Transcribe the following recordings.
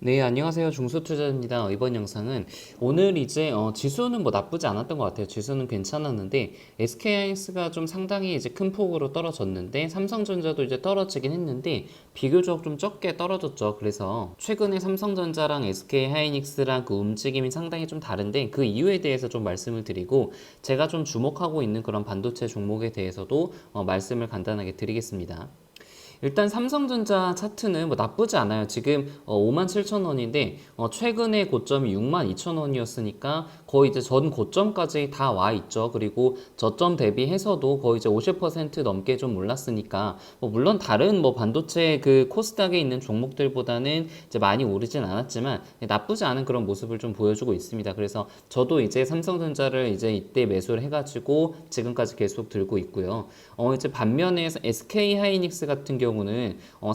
네, 안녕하세요. 중소투자입니다. 이번 영상은 오늘 이제 지수는 뭐 나쁘지 않았던 것 같아요. 지수는 괜찮았는데 SK하이닉스가 좀 상당히 이제 큰 폭으로 떨어졌는데 삼성전자도 이제 떨어지긴 했는데 비교적 좀 적게 떨어졌죠. 그래서 최근에 삼성전자랑 SK하이닉스랑 그 움직임이 상당히 좀 다른데 그 이유에 대해서 좀 말씀을 드리고 제가 좀 주목하고 있는 그런 반도체 종목에 대해서도 말씀을 간단하게 드리겠습니다. 일단 삼성전자 차트는 뭐 나쁘지 않아요. 지금 57,000원인데 최근에 고점이 62,000원이었으니까 거의 이제 전 고점까지 다 와 있죠. 그리고 저점 대비해서도 거의 이제 50% 넘게 좀 올랐으니까 뭐 물론 다른 뭐 반도체 그 코스닥에 있는 종목들보다는 이제 많이 오르진 않았지만 나쁘지 않은 그런 모습을 좀 보여주고 있습니다. 그래서 저도 이제 삼성전자를 이제 이때 매수를 해가지고 지금까지 계속 들고 있고요. 이제 반면에 SK 하이닉스 같은 경우는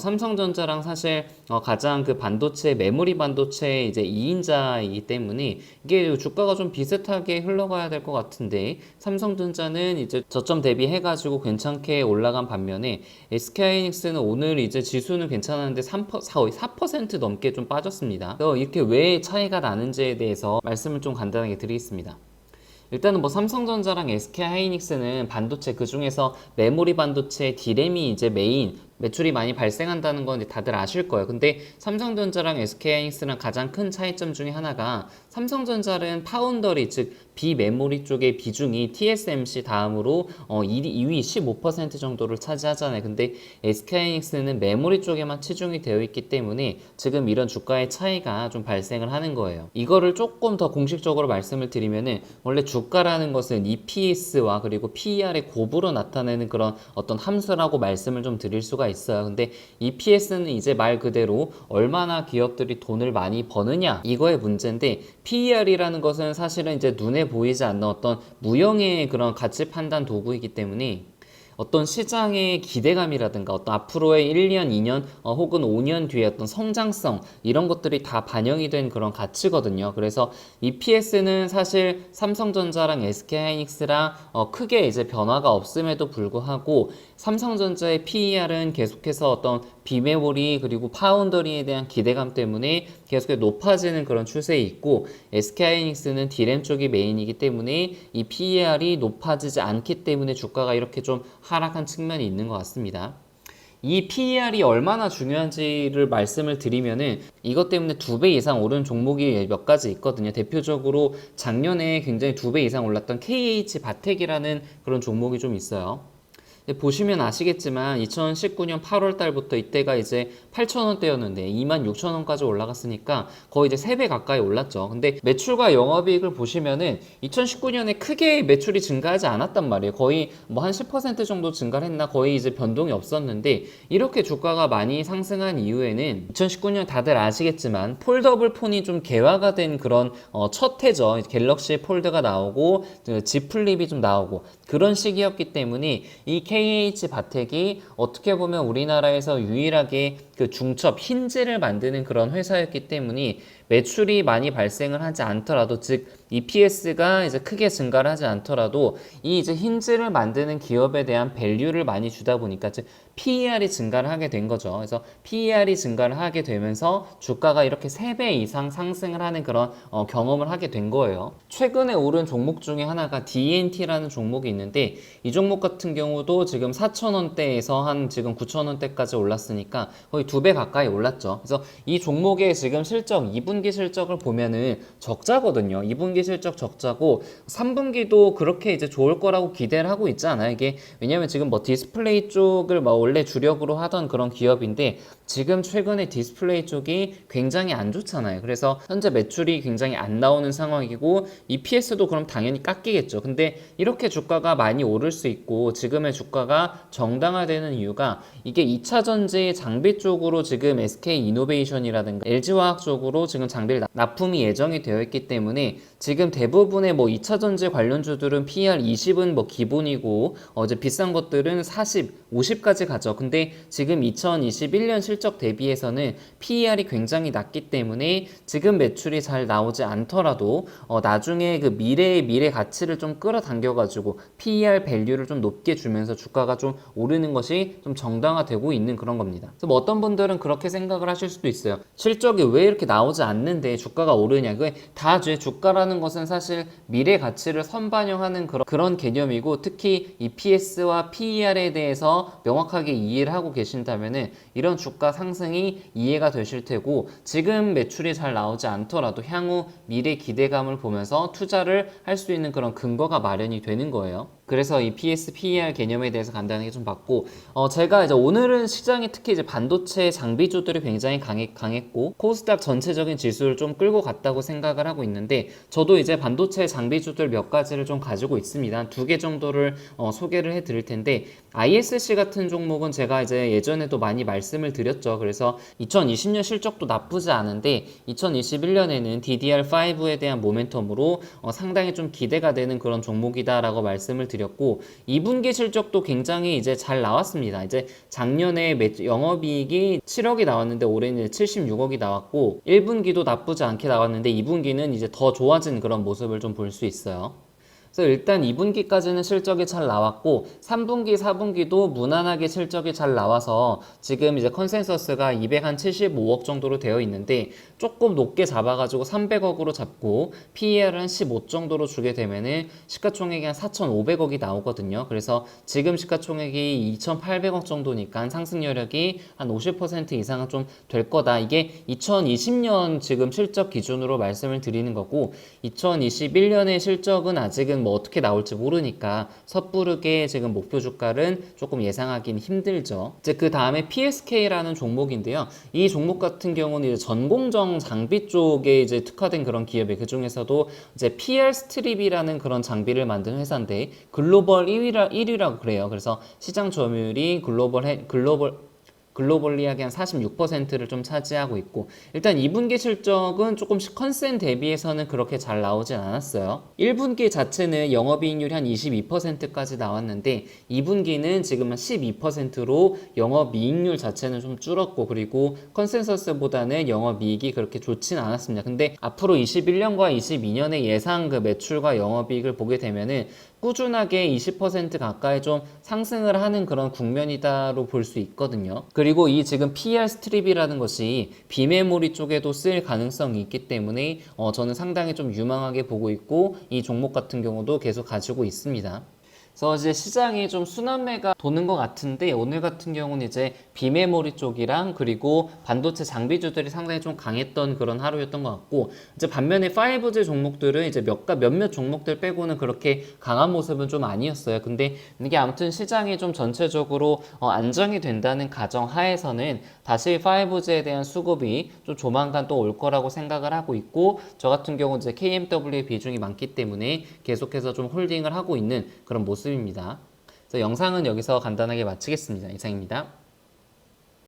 삼성전자랑 사실 가장 그 반도체 메모리 반도체 이제 2인자이기 때문에 이게 주가가 좀 비슷하게 흘러가야 될 것 같은데 삼성전자는 이제 저점 대비해가지고 괜찮게 올라간 반면에 SK 하이닉스는 오늘 이제 지수는 괜찮았는데 4% 넘게 좀 빠졌습니다. 그래서 이렇게 왜 차이가 나는지에 대해서 말씀을 좀 간단하게 드리겠습니다. 일단은 뭐 삼성전자랑 SK하이닉스는 반도체 그 중에서 메모리 반도체 D램이 이제 메인 매출이 많이 발생한다는 건 다들 아실 거예요. 근데 삼성전자랑 SK하이닉스랑 가장 큰 차이점 중에 하나가 삼성전자는 파운더리 즉 비메모리 쪽의 비중이 TSMC 다음으로 2위 15% 정도를 차지하잖아요. 근데 SK하이닉스는 메모리 쪽에만 치중이 되어 있기 때문에 지금 이런 주가의 차이가 좀 발생을 하는 거예요. 이거를 조금 더 공식적으로 말씀을 드리면은 원래 주가라는 것은 EPS와 그리고 PER의 곱으로 나타내는 그런 어떤 함수라고 말씀을 좀 드릴 수가 있어요. 근데 EPS는 이제 말 그대로 얼마나 기업들이 돈을 많이 버느냐 이거의 문제인데 PER이라는 것은 사실은 이제 눈에 보이지 않는 어떤 무형의 그런 가치 판단 도구이기 때문에 어떤 시장의 기대감이라든가 어떤 앞으로의 1년, 2년 혹은 5년 뒤에 어떤 성장성 이런 것들이 다 반영이 된 그런 가치거든요. 그래서 EPS는 사실 삼성전자랑 SK하이닉스랑 크게 이제 변화가 없음에도 불구하고 삼성전자의 PER은 계속해서 어떤 비메모리 그리고 파운더리에 대한 기대감 때문에 계속해서 높아지는 그런 추세에 있고 SK하이닉스는 D램 쪽이 메인이기 때문에 이 PER이 높아지지 않기 때문에 주가가 이렇게 좀 하락한 측면이 있는 것 같습니다. 이 PER이 얼마나 중요한지를 말씀을 드리면은 이것 때문에 2배 이상 오른 종목이 몇 가지 있거든요. 대표적으로 작년에 굉장히 2배 이상 올랐던 KH 바텍이라는 그런 종목이 좀 있어요. 보시면 아시겠지만 2019년 8월 달부터 이때가 이제 8,000원대였는데 26,000원까지 올라갔으니까 거의 이제 3배 가까이 올랐죠. 근데 매출과 영업이익을 보시면은 2019년에 크게 매출이 증가하지 않았단 말이에요. 거의 뭐 한 10% 정도 증가를 했나 거의 이제 변동이 없었는데 이렇게 주가가 많이 상승한 이후에는 2019년 다들 아시겠지만 폴더블 폰이 좀 개화가 된 그런 첫 해죠. 갤럭시 폴드가 나오고 Z 플립이 좀 나오고 그런 시기였기 때문에 이 KH 바텍이 어떻게 보면 우리나라에서 유일하게 그 중첩 힌지를 만드는 그런 회사였기 때문에 매출이 많이 발생을 하지 않더라도 즉 EPS가 이제 크게 증가를 하지 않더라도 이 이제 힌지를 만드는 기업에 대한 밸류를 많이 주다 보니까 즉 PER이 증가를 하게 된 거죠. 그래서 PER이 증가를 하게 되면서 주가가 이렇게 3배 이상 상승을 하는 그런 경험을 하게 된 거예요. 최근에 오른 종목 중에 하나가 DNT라는 종목이 있는데 이 종목 같은 경우도 지금 4,000원대에서 한 지금 9,000원대까지 올랐으니까 거의 2배 가까이 올랐죠. 그래서 이 종목의 지금 실적 2분기 실적을 보면은 적자거든요. 2분기 실적 적자고 3분기도 그렇게 이제 좋을 거라고 기대를 하고 있지 않아요. 이게 왜냐면 지금 뭐 디스플레이 쪽을 뭐 원래 주력으로 하던 그런 기업인데 지금 최근에 디스플레이 쪽이 굉장히 안 좋잖아요. 그래서 현재 매출이 굉장히 안 나오는 상황이고 EPS도 그럼 당연히 깎이겠죠. 근데 이렇게 주가가 많이 오를 수 있고 지금의 주가가 정당화되는 이유가 이게 2차 전지 장비 쪽으로 지금 SK 이노베이션이라든가 LG화학 쪽으로 지금 장비를 납품이 예정이 되어 있기 때문에 지금 대부분의 뭐 2차 전지 관련주들은 PER 20은 뭐 기본이고 이제 비싼 것들은 40, 50까지 가죠. 근데 지금 2021년 실적 대비해서는 PER이 굉장히 낮기 때문에 지금 매출이 잘 나오지 않더라도 나중에 그 미래 가치를 좀 끌어당겨가지고 PER 밸류를 좀 높게 주면서 주가가 좀 오르는 것이 좀 정당화되고 있는 그런 겁니다. 그래서 뭐 어떤 분들은 그렇게 생각을 하실 수도 있어요. 실적이 왜 이렇게 나오지 않는데 주가가 오르냐? 그게 다 주가라는 것은 사실 미래 가치를 선반영하는 그런 개념이고, 특히 EPS와 PER에 대해서 명확하게 이해를 하고 계신다면은 이런 주가 상승이 이해가 되실 테고, 지금 매출이 잘 나오지 않더라도 향후 미래 기대감을 보면서 투자를 할 수 있는 그런 근거가 마련이 되는 거예요. 그래서 이 PS, PER 개념에 대해서 간단하게 좀 봤고, 제가 이제 오늘은 시장이 특히 이제 반도체 장비주들이 굉장히 강했고, 코스닥 전체적인 지수를 좀 끌고 갔다고 생각을 하고 있는데, 저도 이제 반도체 장비주들 몇 가지를 좀 가지고 있습니다. 한 2개 정도를 소개를 해 드릴 텐데, ISC 같은 종목은 제가 이제 예전에도 많이 말씀을 드렸죠. 그래서 2020년 실적도 나쁘지 않은데, 2021년에는 DDR5에 대한 모멘텀으로 상당히 좀 기대가 되는 그런 종목이다라고 말씀을 드렸고, 2분기 실적도 굉장히 이제 잘 나왔습니다. 이제 작년에 영업이익이 7억이 나왔는데 올해는 76억이 나왔고, 1분기도 나쁘지 않게 나왔는데 2분기는 이제 더 좋아진 그런 모습을 좀 볼 수 있어요. 그래서 일단 2분기까지는 실적이 잘 나왔고, 3분기, 4분기도 무난하게 실적이 잘 나와서 지금 이제 컨센서스가 275억 정도로 되어 있는데, 조금 높게 잡아가지고 300억으로 잡고 PER 한 15 정도로 주게 되면은 시가총액이 한 4,500억이 나오거든요. 그래서 지금 시가총액이 2,800억 정도니까 상승 여력이 한 50% 이상은 좀 될 거다. 이게 2020년 지금 실적 기준으로 말씀을 드리는 거고, 2021년의 실적은 아직은 뭐 어떻게 나올지 모르니까 섣부르게 지금 목표 주가는 조금 예상하기는 힘들죠. 이제 그 다음에 PSK라는 종목인데요. 이 종목 같은 경우는 이제 전공정 장비 쪽에 이제 특화된 그런 기업에, 그 중에서도 이제 PR 스트립이라는 그런 장비를 만든 회사인데 글로벌 1위라고 그래요. 그래서 시장 점유율이 글로벌리하게 한 46%를 좀 차지하고 있고, 일단 2분기 실적은 조금씩 컨센 대비해서는 그렇게 잘 나오진 않았어요. 1분기 자체는 영업이익률이 한 22%까지 나왔는데 2분기는 지금 한 12%로 영업이익률 자체는 좀 줄었고, 그리고 컨센서스보다는 영업이익이 그렇게 좋진 않았습니다. 근데 앞으로 21년과 22년의 예상 그 매출과 영업이익을 보게 되면은 꾸준하게 20% 가까이 좀 상승을 하는 그런 국면이다로 볼 수 있거든요. 그리고 이 지금 PR 스트립이라는 것이 비메모리 쪽에도 쓰일 가능성이 있기 때문에 저는 상당히 좀 유망하게 보고 있고, 이 종목 같은 경우도 계속 가지고 있습니다. 그래서 이제 시장이 좀 순환매가 도는 것 같은데, 오늘 같은 경우는 이제 비메모리 쪽이랑 그리고 반도체 장비주들이 상당히 좀 강했던 그런 하루였던 것 같고, 이제 반면에 5G 종목들은 이제 몇몇 종목들 빼고는 그렇게 강한 모습은 좀 아니었어요. 근데 이게 아무튼 시장이 좀 전체적으로 안정이 된다는 가정 하에서는 다시 5G에 대한 수급이 좀 조만간 또 올 거라고 생각을 하고 있고, 저 같은 경우 이제 KMW의 비중이 많기 때문에 계속해서 좀 홀딩을 하고 있는 그런 모습입니다. 그래서 영상은 여기서 간단하게 마치겠습니다. 이상입니다.